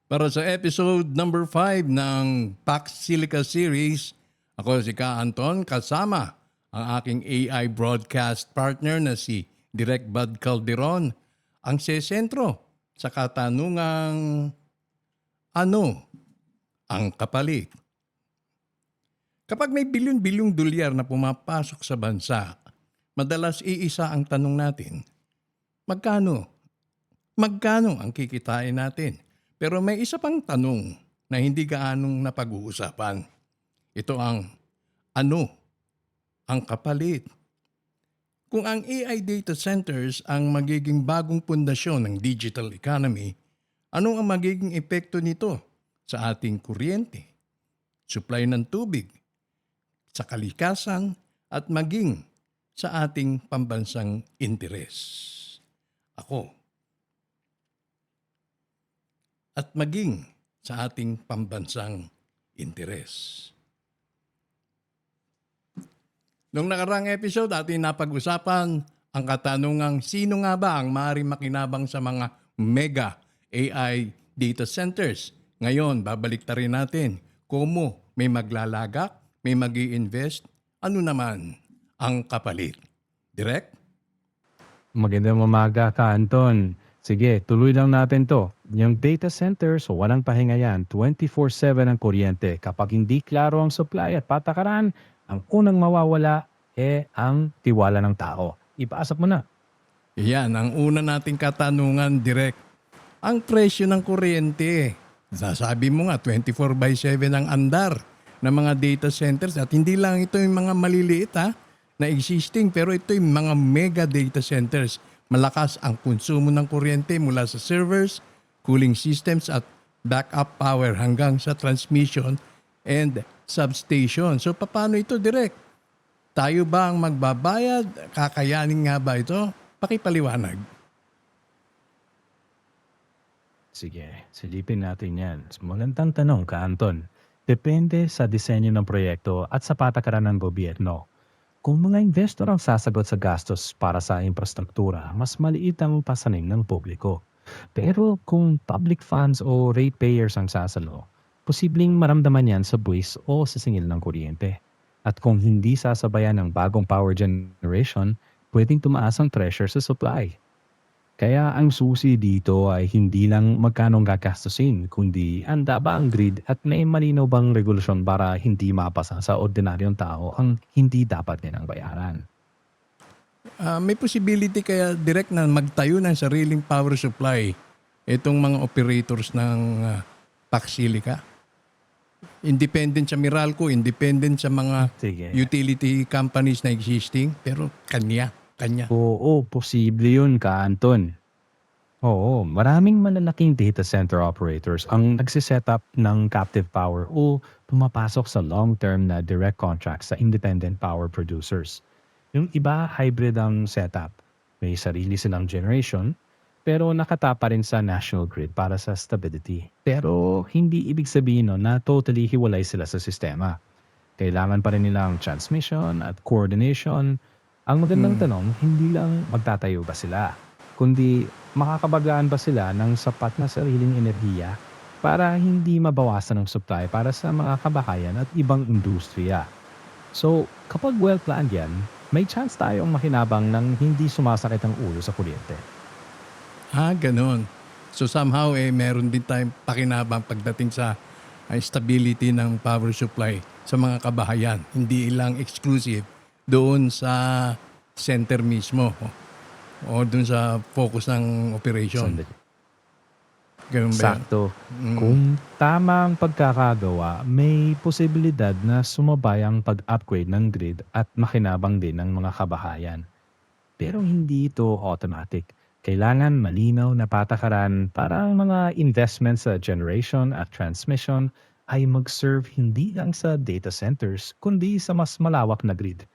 Para sa episode number 5 ng Pax Silica Series, ako si Ka Anton kasama ang aking AI broadcast partner na si Direk Bud Calderon ang sesentro sa katanungang ano ang kapalit. Kapag may bilyon-bilyong dolyar na pumapasok sa bansa, madalas iisa ang tanong natin, magkano? Magkano ang kikitain natin? Pero may isa pang tanong na hindi gaanong napag-uusapan. Ito ang ano ang kapalit? Kung ang AI data centers ang magiging bagong pundasyon ng digital economy, ano ang magiging epekto nito sa ating kuryente, supply ng tubig, sa kalikasan at maging sa ating pambansang interes? At maging sa ating pambansang interes. Noong nakarang episode, ating napag-usapan ang katanungang sino nga ba ang maaaring makinabang sa mga mega AI data centers. Ngayon, babalik rin natin kung may maglalagak, may mag-i-invest, ano naman ang kapalit. Direk? Magandang umaga ka, Anton. Sige, tuloy lang natin to. Yung data center, so walang pahinga yan. 24/7 ang kuryente. Kapag hindi klaro ang supply at patakaran, ang unang mawawala ang tiwala ng tao. Ipasok mo na. Yan, ang una nating katanungan, Direk. Ang presyo ng kuryente. Sasabi mo nga, 24/7 ang andar ng mga data centers. At hindi lang ito yung mga maliliit na existing, pero ito yung mga mega data centers. Malakas ang konsumo ng kuryente mula sa servers, cooling systems at backup power hanggang sa transmission and substation. So paano ito, Direk? Tayo ba ang magbabayad? Kakayanin nga ba ito? Pakipaliwanag. Sige, silipin natin yan. Magandang tanong ka, Anton. Depende sa disenyo ng proyekto at sa patakaran ng gobyerno. Kung mga investor ang sasagot sa gastos para sa infrastruktura, mas maliit ang pasanin ng publiko. Pero kung public funds o ratepayers ang sasalo, posibleng maramdaman yan sa buwis o sa singil ng kuryente. At kung hindi sasabayan ng bagong power generation, pwedeng tumaas ang pressure sa supply. Kaya ang susi dito ay hindi lang magkano gagastusin, kundi handa ba ang grid at may malinaw bang regulasyon para hindi mapasa sa ordinaryong tao ang hindi dapat nilang bayaran. May possibility kaya direct na magtayo ng sariling power supply itong mga operators ng Pax Silica? Independent sa Meralco, independent sa mga Sige. utility companies na existing, pero kanya. Oo, posible yun, ka Anton. Oo, maraming malalaking data center operators ang nagsiset up ng captive power o pumapasok sa long-term na direct contracts sa independent power producers. Yung iba, hybrid ang setup. May sarili silang generation, pero nakatapa rin sa national grid para sa stability. Pero hindi ibig sabihin na totally hiwalay sila sa sistema. Kailangan pa rin nilang transmission at coordination. Ang magandang tanong, hindi lang magtatayo ba sila, kundi makakabagaan ba sila ng sapat na sariling enerhiya para hindi mabawasan ng supply para sa mga kabahayan at ibang industriya. So, kapag well-planned yan, may chance tayong makinabang ng hindi sumasakit ang ulo sa kuryente. Ganun. So somehow meron din tayong pakinabang pagdating sa stability ng power supply sa mga kabahayan. Hindi lang exclusive doon sa center mismo o doon sa focus ng operation. Sandali. Ganun ba? Sakto. Kung tama ang pagkakagawa, may posibilidad na sumabay ang pag-upgrade ng grid at makinabang din ng mga kabahayan. Pero hindi ito automatic. Kailangan malinaw na patakaran para ang mga investments sa generation at transmission ay mag-serve hindi lang sa data centers, kundi sa mas malawak na grid.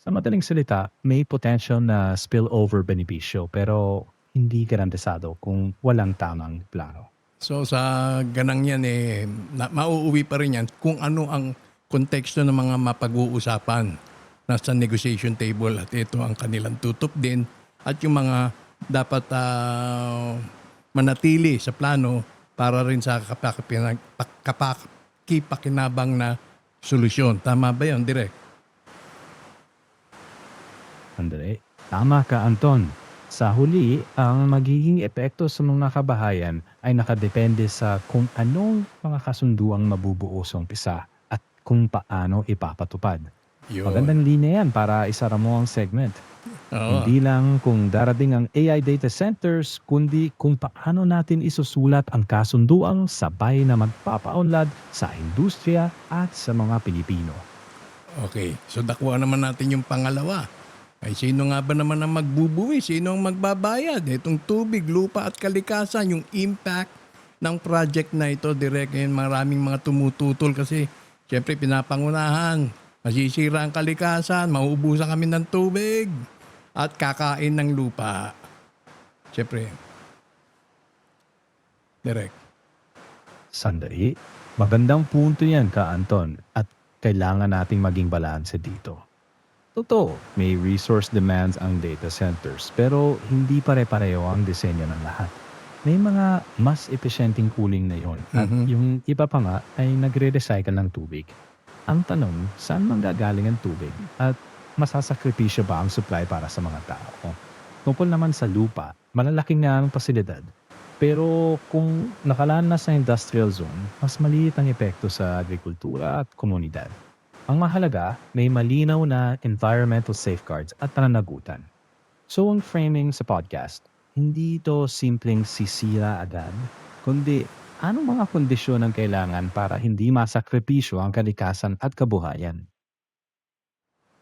Sa madaling salita, may potential na spillover benepisyo pero hindi garantisado kung walang tamang plano. So sa ganang yan mauuwi pa rin yan kung ano ang konteksto ng mga mapag-uusapan nasa negotiation table at ito ang kanilang tutup din at yung mga dapat manatili sa plano para rin sa kapakipakinabang na solusyon. Tama ba yun, Direk? Sandali. Tama ka, Anton. Sa huli, ang magiging epekto sa mga kabahayan ay nakadepende sa kung anong mga kasunduang mabubuo sa umpisa at kung paano ipapatupad. Yun. Magandang linya yan para isara mo ang segment. Oo. Hindi lang kung darating ang AI data centers, kundi kung paano natin isusulat ang kasunduang sabay na magpapaunlad sa industriya at sa mga Pilipino. Okay. So dakuha naman natin yung pangalawa. Ay sino nga ba naman ang magbubuwi? Sino ang magbabayad? Itong tubig, lupa at kalikasan, yung impact ng project na ito, direct ngayon maraming mga tumututol kasi syempre pinapangunahan. Masisira ang kalikasan, mauubusan kami ng tubig at kakain ng lupa. Syempre, direct. Sandali. Magandang punto yan ka, Anton. At kailangan nating maging balanse dito. Totoo, may resource demands ang data centers pero hindi pare-pareho ang disenyo ng lahat. May mga mas efficienting cooling na yon at Mhm. yung iba pa nga ay nagre-recycle ng tubig. Ang tanong, saan manggagaling ang tubig at masasakripisyo ba ang supply para sa mga tao? Tungkol naman sa lupa, malalaking nga ang pasilidad. Pero kung nakalaan na sa industrial zone, mas maliit ang epekto sa agrikultura at komunidad. Ang mahalaga, may malinaw na environmental safeguards at pananagutan. So ang framing sa podcast, hindi ito simpleng sisira agad, kundi anong mga kondisyon ang kailangan para hindi masakripisyo ang kalikasan at kabuhayan.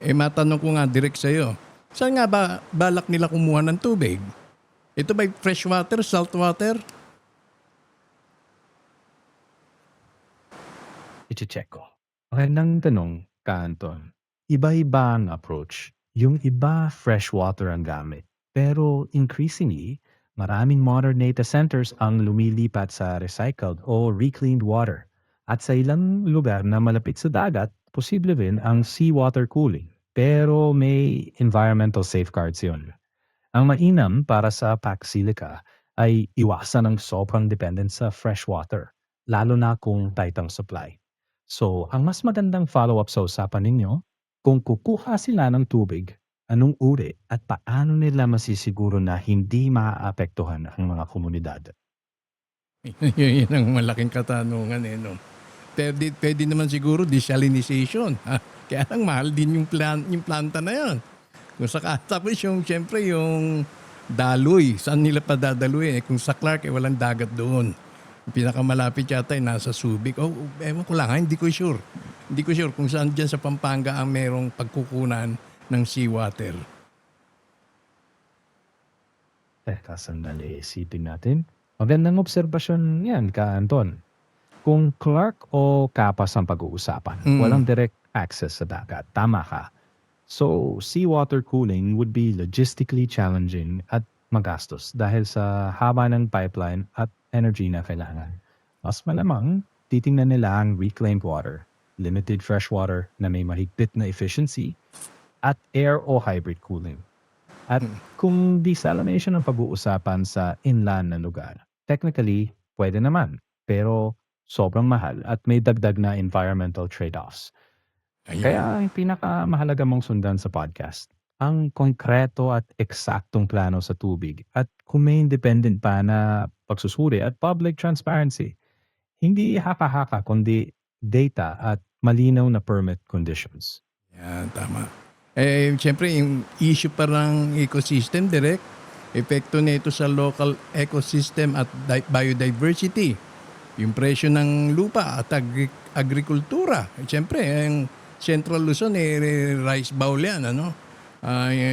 Matanong ko nga direct sa'yo, saan nga ba balak nila kumuha ng tubig? Ito ba fresh water, salt water? Iche-check ko. Magandang tanong, Kanton. Iba-iba ang approach. Yung iba, fresh water ang gamit. Pero increasingly, maraming modern data centers ang lumilipat sa recycled o reclaimed water. At sa ilang lugar na malapit sa dagat, posible rin ang seawater cooling. Pero may environmental safeguards yun. Ang mainam para sa Paxilica ay iwasan ang sobrang dependent sa fresh water, lalo na kung tight ang supply. So, ang mas magandang follow-up sa usapan ninyo, kung kukuha sila ng tubig, anong uri at paano nila masisiguro na hindi maaapektuhan ang mga komunidad? Yun ang malaking katanungan no. Pwede naman siguro desalinization. Ha? Kaya lang mahal din yung planta na yun. Kung saka, tapos yung siyempre yung daloy, saan nila padadaluin? Kung sa Clark, walang dagat doon. Yung pinakamalapit yata ay nasa Subic. Ewan ko lang, hindi ko sure. Hindi ko sure kung saan dyan sa Pampanga ang merong pagkukunan ng seawater. Teka, sandali, isipin natin. Magandang obserbasyon yan, ka Anton. Kung Clark o Kapas ang pag-uusapan, Mm. walang direct access sa dagat. Tama ka. So, seawater cooling would be logistically challenging at magastos dahil sa haba ng pipeline at energy na kailangan. Mas malamang, titingnan nila ang reclaimed water, limited fresh water na may mahigpit na efficiency, at air o hybrid cooling. At kung desalination ang pag-uusapan sa inland na lugar, technically, pwede naman. Pero sobrang mahal at may dagdag na environmental trade-offs. Ayun. Kaya ang pinakamahalaga mong sundan sa podcast, ang konkreto at eksaktong plano sa tubig at kung may independent pa na pagsusuri at public transparency. Hindi haka-haka kundi data at malinaw na permit conditions. Yan, tama. Siyempre, yung issue pa ng ecosystem, direct, epekto nito sa local ecosystem at biodiversity. Yung presyo ng lupa at agrikultura. Siyempre, yung Central Luzon, rice bowl yan, ano?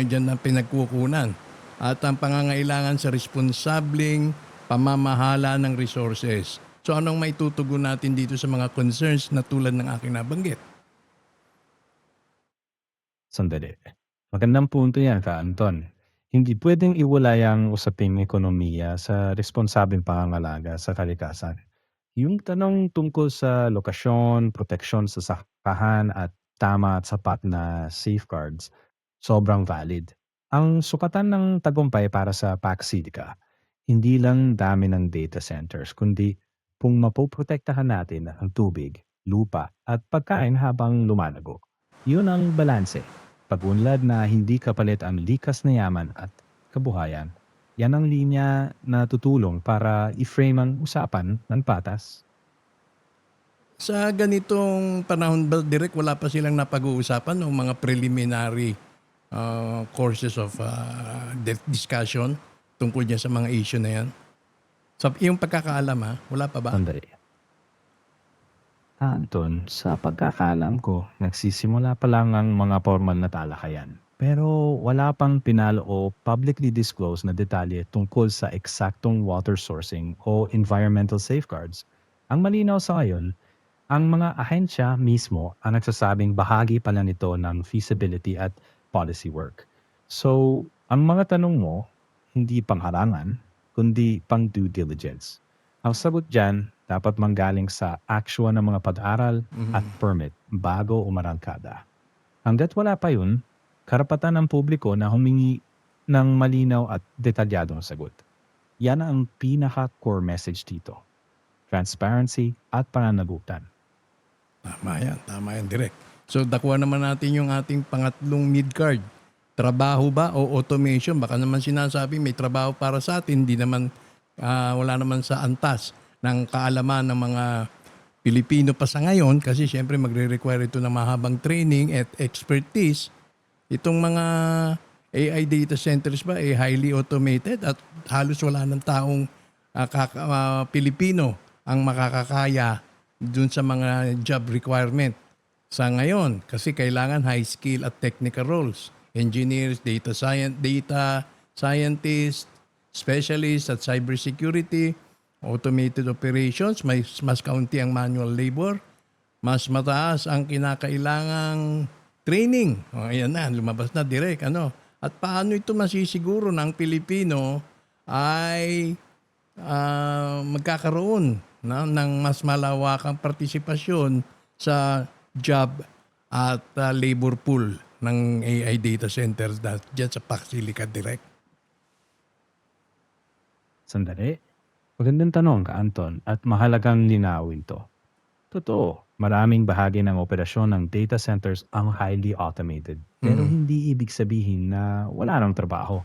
Diyan na pinagkukunan. At ang pangangailangan sa responsableng pamamahala ng resources. So anong may tutugon natin dito sa mga concerns na tulad ng aking nabanggit? Sandali. Magandang punto yan, Ka Anton. Hindi pwedeng iwalay ang usaping ekonomiya sa responsabeng pangangalaga sa kalikasan. Yung tanong tungkol sa lokasyon, proteksyon sa sakahan at tama at sapat na safeguards, sobrang valid. Ang sukatan ng tagumpay para sa Paxilica, hindi lang dami ng data centers, kundi kung mapoprotektahan natin ang tubig, lupa at pagkain habang lumalago. Yun ang balanse. Pag-unlad na hindi kapalit ang likas na yaman at kabuhayan. Yan ang linya na tutulong para i-frame ang usapan ng patas. Sa ganitong panahon ba, Direk, wala pa silang napag-uusapan ng mga preliminary courses of discussion tungkol dyan sa mga issue na yan? Sa iyong pagkakaalam wala pa ba? Sandali. Anton, sa pagkakaalam ko, nagsisimula pa lang ang mga formal na talakayan. Pero wala pang pinalo o publicly disclosed na detalye tungkol sa eksaktong water sourcing o environmental safeguards. Ang malinaw sa ngayon, ang mga ahensya mismo ang nagsasabing bahagi pala nito ng feasibility at policy work. So, ang mga tanong mo, hindi pangharangan, kundi pang due diligence. Ang sagot dyan, dapat manggaling sa actual ng mga pag-aral at permit bago umarangkada. Hanggat wala pa yun, karapatan ng publiko na humingi ng malinaw at detalyadong sagot. Yan ang pinaka-core message dito. Transparency at pananagutan. Tama yan, Direk. So, dakuha naman natin yung ating pangatlong mid-card. Trabaho ba o automation? Baka naman sinasabi may trabaho para sa atin, hindi naman, wala naman sa antas ng kaalaman ng mga Pilipino pa sa ngayon kasi syempre magre-require ito ng mahabang training at expertise. Itong mga AI data centers ba highly automated at halos wala ng taong Pilipino ang makakakaya dun sa mga job requirement sa ngayon kasi kailangan high skill at technical roles. Engineers, data scientists, specialists at cybersecurity, automated operations, mas kaunti ang manual labor, mas mataas ang kinakailangang training. Ayan na, lumabas na direct. At paano ito masisiguro ng Pilipino ay magkakaroon ng mas malawakang partisipasyon sa job at labor pool ng AI data centers dyan sa Paxilica Direct. Sandali. Magandang tanong ka, Anton, at mahalagang linawin to. Totoo, maraming bahagi ng operasyon ng data centers ang highly automated. Pero hindi ibig sabihin na wala nang trabaho.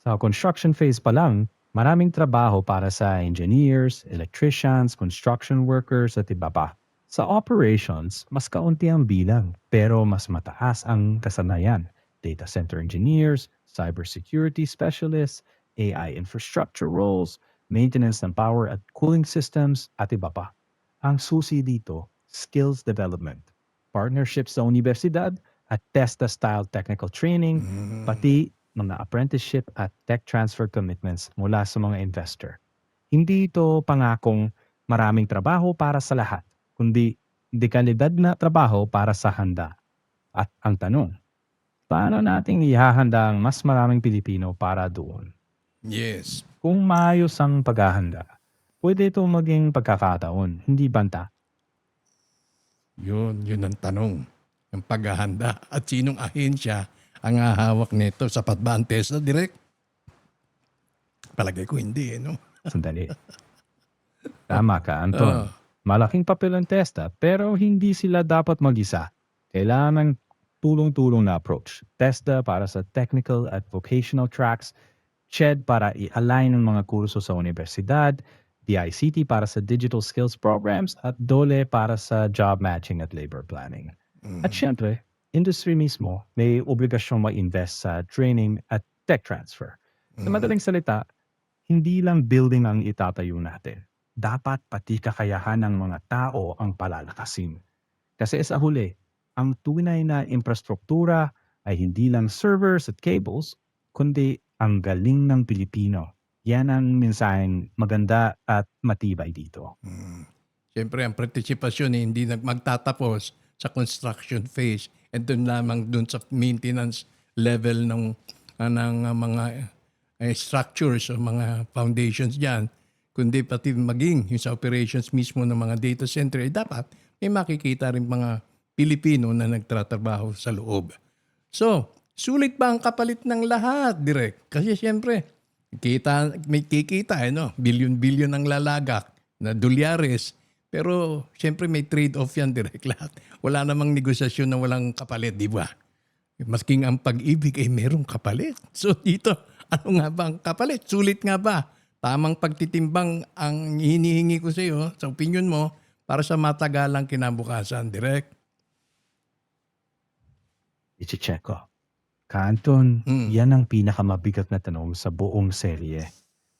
Sa construction phase pa lang, maraming trabaho para sa engineers, electricians, construction workers at iba pa. Sa operations, mas kaunti ang bilang pero mas mataas ang kasanayan. Data center engineers, cybersecurity specialists, AI infrastructure roles, maintenance ng power at cooling systems at iba pa. Ang susi dito, skills development, partnerships sa universidad at TESTA-style technical training, pati mga apprenticeship at tech transfer commitments mula sa mga investor. Hindi ito pangakong maraming trabaho para sa lahat, kundi dekalidad na trabaho para sa handa. At ang tanong, paano nating ihahanda ang mas maraming Pilipino para doon? Yes. Kung maayos ang paghahanda, pwede ito maging pagkakataon, hindi banta. Yun ang tanong. Ang paghahanda at sinong ahensya ang hahawak nito. Sapat ba ang TESDA direct? Palagay ko hindi no? Sandali. Tama ka, Anton. Malaking papel ang TESDA pero hindi sila dapat mag-isa. Kailangan ng tulong-tulong na approach. TESDA para sa technical at vocational tracks, CHED para i-align ang mga kurso sa universidad, DICT para sa digital skills programs, at DOLE para sa job matching at labor planning. At syempre, industry mismo may obligasyong mag-invest sa training at tech transfer. Sa madaling salita, hindi lang building ang itatayo natin. Dapat pati kakayahan ng mga tao ang palalakasin. Kasi sa huli, ang tunay na infrastruktura ay hindi lang servers at cables, kundi ang galing ng Pilipino. Yan ang mensaheng maganda at matibay dito. Siyempre, ang partisipasyon hindi magtatapos sa construction phase and doon lamang doon sa maintenance level ng mga structures o mga foundations dyan, kundi pati maging yung sa operations mismo ng mga data center, dapat may makikita rin mga Pilipino na nagtatrabaho sa loob. So, sulit ba ang kapalit ng lahat, Direk? Kasi siyempre, may kikita, bilyon-bilyon ang lalagak. na dolyares. Pero siyempre may trade-off yan direct lahat. Wala namang negosasyon na walang kapalit, di ba? Masking ang pag-ibig ay merong kapalit. So dito, ano nga ba ang kapalit? Sulit nga ba? Tamang pagtitimbang ang hinihingi ko sa iyo, sa opinion mo, para sa matagalang kinabukasan, direct. I-check ko. Kanton, Hmm. yan ang pinakamabigat na tanong sa buong serye.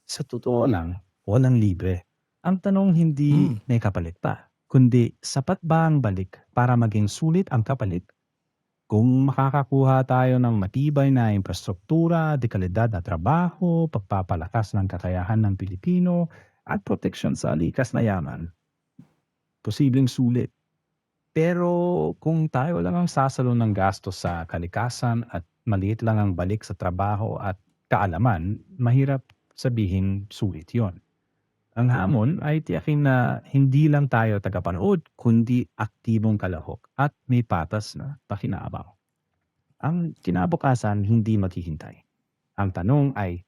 Sa totoo lang, walang libre. Ang tanong hindi Hmm. may kapalit pa, kundi sapat ba ang balik para maging sulit ang kapalit? Kung makakakuha tayo ng matibay na infrastruktura, dekalidad na trabaho, pagpapalakas ng kakayahan ng Pilipino, at proteksyon sa likas na yaman, posibleng sulit. Pero kung tayo lang ang sasalo ng gastos sa kalikasan at maliit lang ang balik sa trabaho at kaalaman, mahirap sabihin sulit yon. Ang hamon ay tiyakin na hindi lang tayo tagapanood, kundi aktibong kalahok at may patas na pakinabang. Ang kinabukasan hindi maghihintay. Ang tanong ay,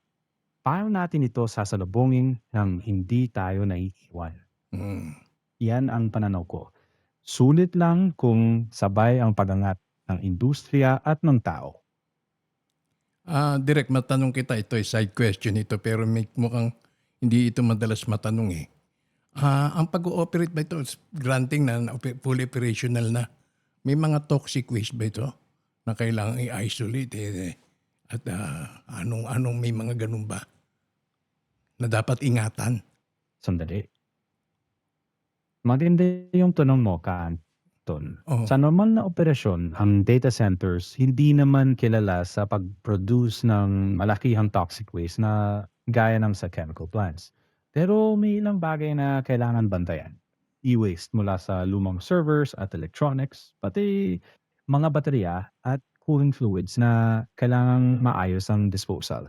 paano natin ito sasalubungin nang hindi tayo naiiwan? Hmm. Yan ang pananaw ko. Sulit lang kung sabay ang pagangat ng industriya at ng tao. Direct, matanong kita, ito ay side question ito, pero may mukhang hindi ito madalas matanong eh. Ang pag-ooperate ba ito, granting na fully operational na, may mga toxic waste ba ito na kailangan i-isolate at anong may mga ganun ba na dapat ingatan? Sandali. Maganda yung tanong mo, Kanton. Oh. Sa normal na operasyon, ang data centers hindi naman kilala sa pag-produce ng malakihang toxic waste na gaya ng sa chemical plants. Pero may ilang bagay na kailangan bantayan. E-waste mula sa lumang servers at electronics, pati mga baterya at cooling fluids na kailangang maayos ang disposal.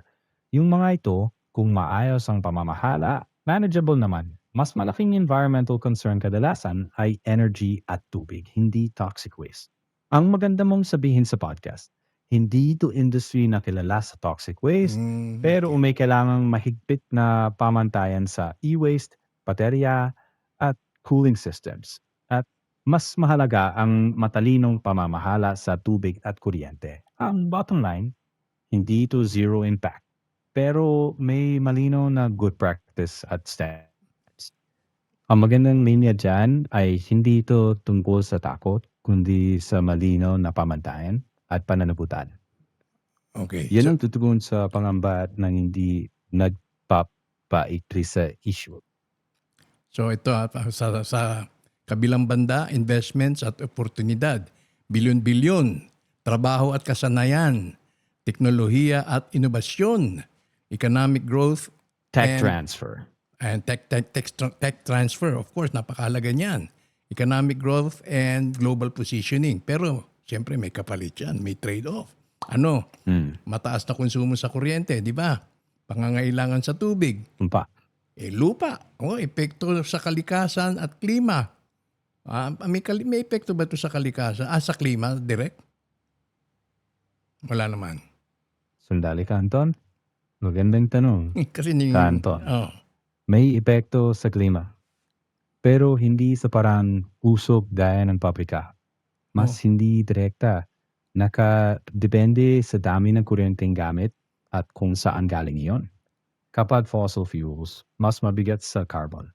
Yung mga ito, kung maayos ang pamamahala, manageable naman. Mas malaking environmental concern kadalasan ay energy at tubig, hindi toxic waste. Ang maganda mong sabihin sa podcast, hindi ito industry na kilala sa toxic waste, pero Okay. may kailangang mahigpit na pamantayan sa e-waste, baterya, at cooling systems. At mas mahalaga ang matalinong pamamahala sa tubig at kuryente. Ang bottom line, hindi ito zero impact. Pero may malinaw na good practice at standards. Ang magandang linya dyan ay hindi ito tungkol sa takot, kundi sa malinaw na pamantayan at pananagutan. Okay. Yan ang tutugon sa pangamba ng hindi nagpapaitri sa issue. So ito sa kabilang banda, investments at oportunidad, bilyon-bilyon, trabaho at kasanayan, teknolohiya at inobasyon, economic growth Tech and transfer. tech transfer, of course, napakahalaga niyan. Economic growth and global positioning. Pero siyempre may kapalit yan, may trade-off. Ano? Mataas na konsumo sa kuryente, di ba? Pangangailangan sa tubig. Pa. Lupa, epekto sa kalikasan at klima. May epekto ba ito sa kalikasan? Sa klima, direct? Wala naman. Sandali, Kanton. Magandang tanong. Kasi Kanton. May epekto sa klima. Pero hindi sa parang usok gaya ng pabrika. Mas hindi direkta. Nakadepende sa dami ng kuryenteng gamit at kung saan galing iyon. Kapag fossil fuels, mas mabigat sa carbon.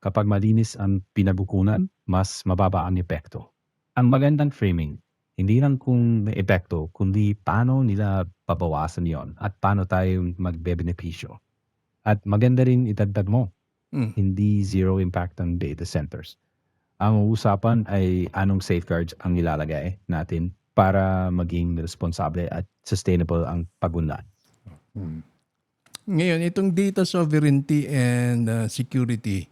Kapag malinis ang pinabukunan, mas mababa ang epekto. Ang magandang framing, hindi lang kung may epekto, kundi paano nila pabawasan yon at paano tayo magbebenepisyo. At maganda rin idagdag mo, hindi zero impact ang data centers. Ang usapan ay anong safeguards ang ilalagay natin para maging responsable at sustainable ang pagunlad. Ngayon, itong data sovereignty and security,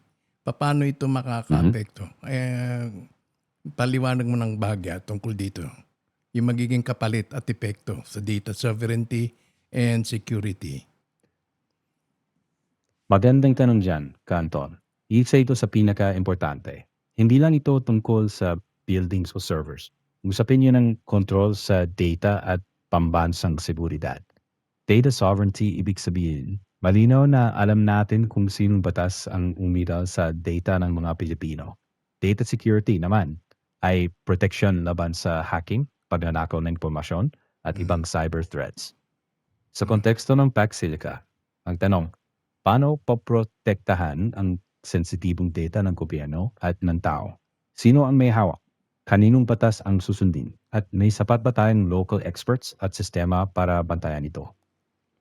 paano ito makaka-apekto? Paliwanag mo ng bahagya tungkol dito. Yung magiging kapalit at epekto sa data sovereignty and security. Magandang tanong dyan, Kanton. Isa ito sa pinaka-importante. Hindi lang ito tungkol sa buildings o servers. Usapin niyo ng control sa data at pambansang seguridad. Data sovereignty ibig sabihin, Malinaw na alam natin kung sinong batas ang umiral sa data ng mga Pilipino. Data security naman ay protection laban sa hacking, pagnanakaw ng impormasyon, at ibang cyber threats. Sa Mm. konteksto ng Paxilica, ang tanong, paano poprotektahan ang sensitibong data ng gobyerno at ng tao? Sino ang may hawak? Kaninong batas ang susundin? At may sapat ba tayong local experts at sistema para bantayan ito?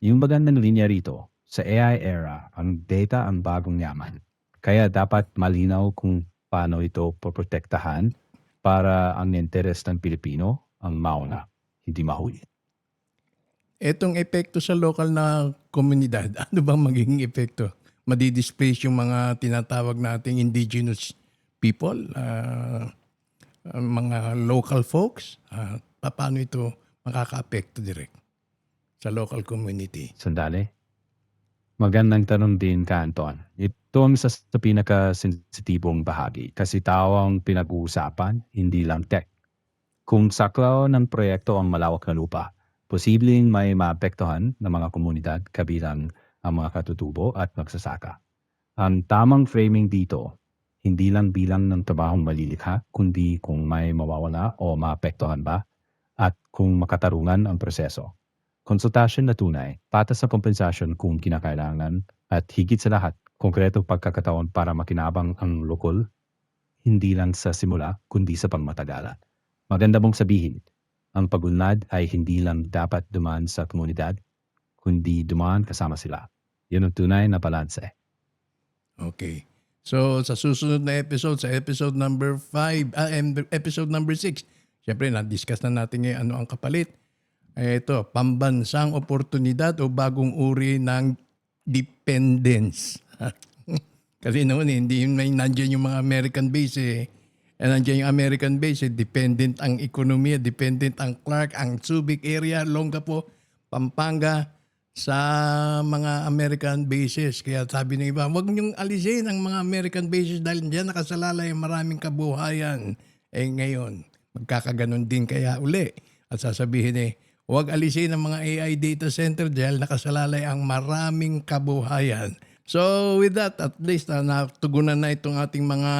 Yung magandang linya rito, sa AI era, ang data ang bagong yaman. Kaya dapat malinaw kung paano ito poprotektahan para ang interes ng Pilipino ang mauna, hindi mahuli. Etong epekto sa lokal na komunidad, ano bang magiging epekto? Madi-displace yung mga tinatawag nating indigenous people, mga local folks? Paano ito makaka-apekto direct sa local community? Sandali. Magandang tanong din ka, Anton. Ito ang isa sa pinaka-sensitibong bahagi kasi tao ang pinag-uusapan, hindi lang tech. Kung saklaw ng proyekto ang malawak na lupa, posibleng may maapektuhan ng mga komunidad kabilang ang mga katutubo at magsasaka. Ang tamang framing dito, hindi lang bilang ng trabahong malilikha, kundi kung may mawawala o maapektuhan ba at kung makatarungan ang proseso. Konsultasyon na tunay, patas sa kompensasyon kung kinakailangan at higit sa lahat, konkretong pagkakataon para makinabang ang lokal, hindi lang sa simula kundi sa pangmatagalan. Maganda mong sabihin, ang pagunlad ay hindi lang dapat dumaan sa komunidad, kundi dumaan kasama sila. Yun ang tunay na balanse. Okay. So, sa susunod na episode, sa episode number 5, episode number 6, syempre, na-discuss na natin ngayon ano ang kapalit. Ito, pambansang oportunidad o bagong uri ng dependence. Kasi noon, hindi may nandiyan yung mga American base eh. Nandiyan yung American base, dependent ang ekonomiya, dependent ang Clark, ang Subic area, Longapo, Pampanga, sa mga American bases. Kaya sabi ng iba, huwag niyong alisin ang mga American bases dahil diyan nakasalalay ang maraming kabuhayan. Eh ngayon, magkakaganon din kaya uli. At sasabihin huwag alisin ang mga AI data center dahil nakasalalay ang maraming kabuhayan. So with that, at least natugunan na itong ating mga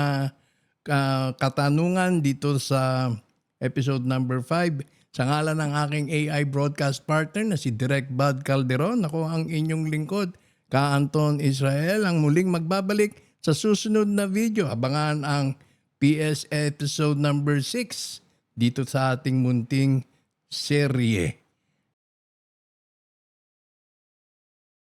katanungan dito sa episode number 5. Sa ngalan ng aking AI broadcast partner na si Direk Bud Calderon, ako ang inyong lingkod, Ka Anton Israel, ang muling magbabalik sa susunod na video. Abangan ang PS episode number 6 dito sa ating munting serye.